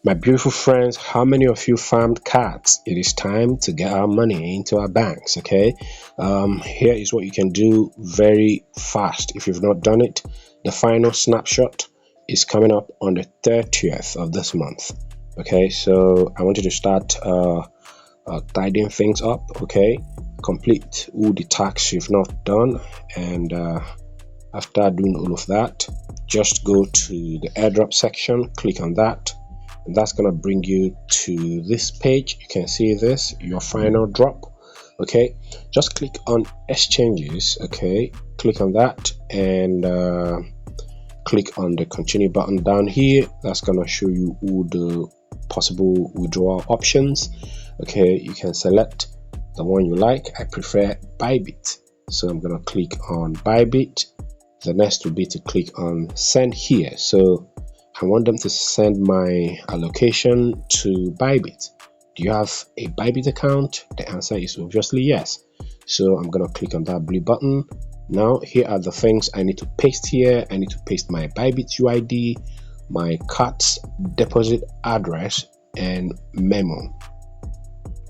My beautiful friends, how many of you farmed cards? It is time to get our money into our banks. Okay, here is what you can do very fast if you've not done it. The final snapshot is coming up on the 30th of this month. Okay, so I want you to start tidying things up. Okay, complete all the tasks you've not done, and after doing all of that, just go to the airdrop section, click on that, and that's gonna bring you to this page. You can see this, your final drop. Okay, just click on exchanges. Okay, click on that and click on the continue button down here. That's gonna show you all the possible withdrawal options. Okay, you can select the one you like. I prefer Bybit, so I'm gonna click on Bybit. The next will be to click on send here. So I want them to send my allocation to Bybit. Do you have a Bybit account? The answer is obviously yes. So I'm gonna click on that blue button. Now here are the things I need to paste here. I need to paste my Bybit UID, my card's deposit address, and memo.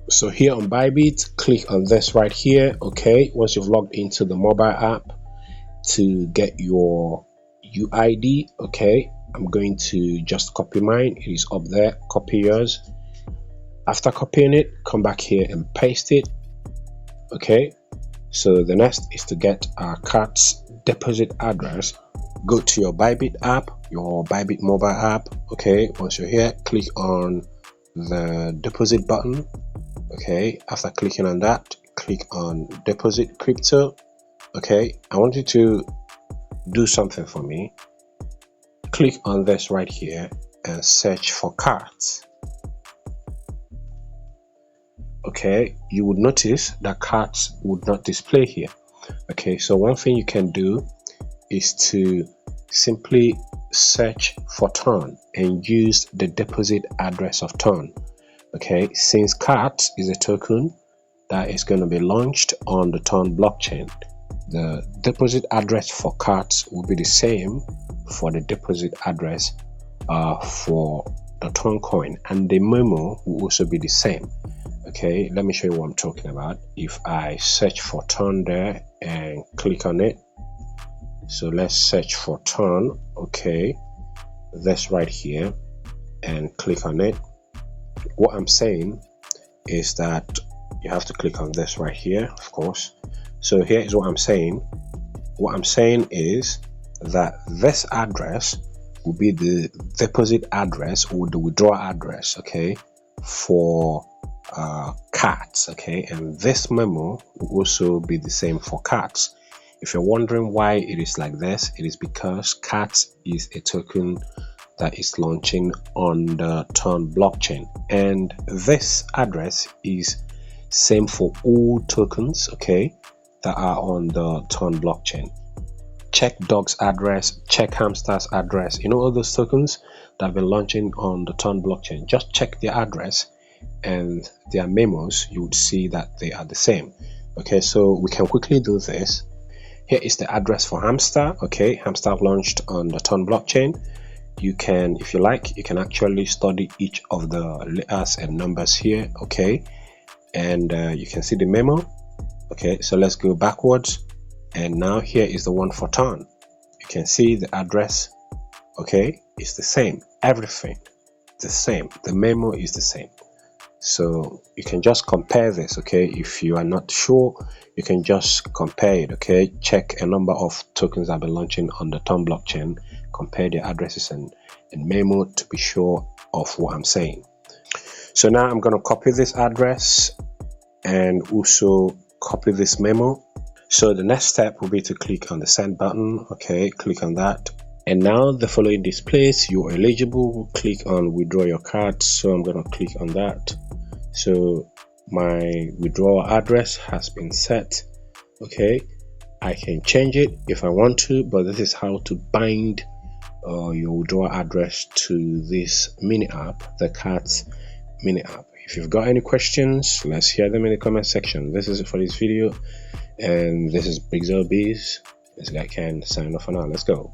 So here on Bybit, click on this right here. Okay, once you've logged into the mobile app to get your UID, okay, I'm going to just copy mine. It is up there. Copy yours. After copying it, come back here and paste it. Okay, so the next is to get our card's deposit address. Go to your Bybit app, your Bybit mobile app. Okay, once you're here, click on the deposit button. Okay, after clicking on that, click on deposit crypto. Okay, I want you to do something for me. Click on this right here and search for cards. Okay, you would notice that cards would not display here. Okay, so one thing you can do is to simply search for Ton and use the deposit address of Ton. Okay, since cards is a token that is going to be launched on the Ton blockchain, the deposit address for cards will be the same for the deposit address for the Ton coin, and the memo will also be the same. Okay, let me show you what I'm talking about. If I search for Ton there and click on it, so let's search for Ton. Okay, that's right here, and click on it. What I'm saying is that you have to click on this right here, of course. So here is what I'm saying. What I'm saying is that this address will be the deposit address or the withdrawal address, okay, for cards. Okay, and this memo will also be the same for cards. If you're wondering why it is like this, it is because cards is a token that is launching on the Ton blockchain, and this address is same for all tokens, okay, that are on the Ton blockchain. Check dog's address, check hamster's address, you know, all those tokens that have been launching on the Ton blockchain. Just check their address and their memos, you would see that they are the same. Okay, so we can quickly do this. Here is the address for hamster. Okay, hamster launched on the Ton blockchain. You can, if you like, you can actually study each of the letters and numbers here. Okay, and you can see the memo. Okay, so let's go backwards, and now here is the one for Ton. You can see the address. Okay, it's the same, everything the same, the memo is the same. So you can just compare this. Okay, if you are not sure, you can just compare it. Okay, check a number of tokens that have been launching on the Ton blockchain, compare the addresses and memo to be sure of what I'm saying. So now I'm going to copy this address and also copy this memo. So the next step will be to click on the send button. Okay, click on that, and now the following displays. You're eligible. Click on withdraw your card. So I'm going to click on that. So my withdrawal address has been set. Okay, I can change it if I want to, but this is how to bind your withdrawal address to this mini app, the cards mini app. If you've got any questions, let's hear them in the comment section. This is it for this video, and this is Big Zell Bees. This guy can sign off for now. Let's go.